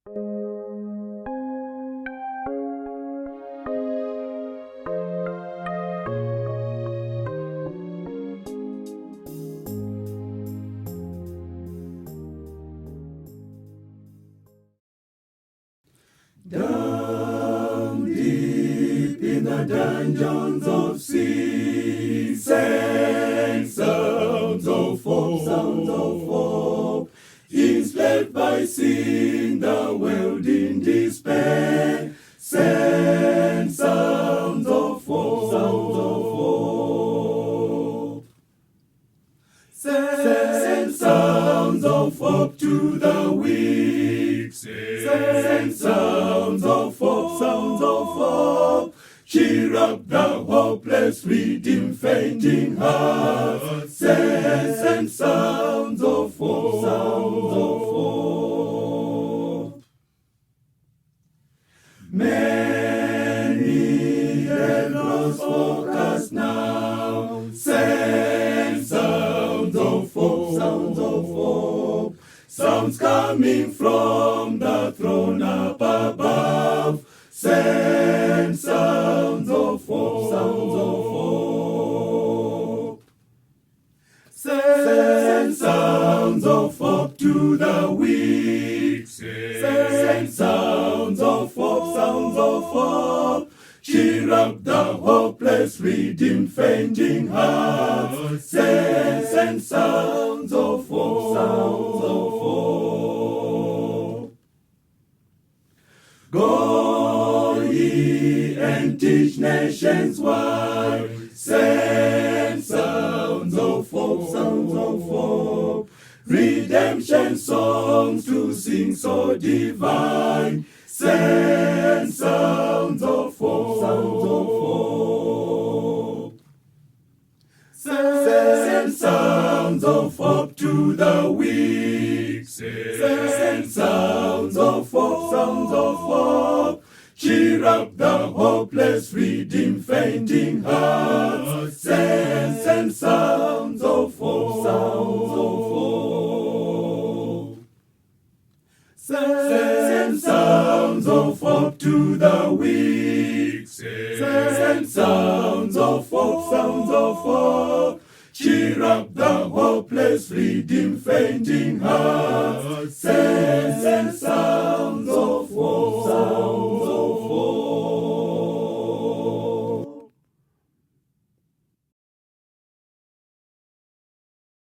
Down deep in the dungeons of sea, sang sounds of hope, enslaved by sin, the world in despair, sang sounds of hope, sang sounds of hope to the weak, sang sounds of hope, cheer up the hopeless, redeem fainting hearts, sang sounds of hope. Many have lost focus now, sang sounds of hope, sounds coming from the throne up above, sang sounds of hope, sang sounds of hope to the weak, sang sounds of hope, cheer up the hopeless, redeem fainting hearts, sang sounds of hope. Go ye and teach nations wide, sang sounds of hope, redemption songs to sing so divine, sang sounds of hope, sang sounds of hope to the weak, sang sounds of hope, cheer up the hopeless, redeem fainting hearts, sang sounds of hope, sang sounds of hope to the weak, sang sounds of hope, cheer up the hopeless, redeem fainting hearts, sang sounds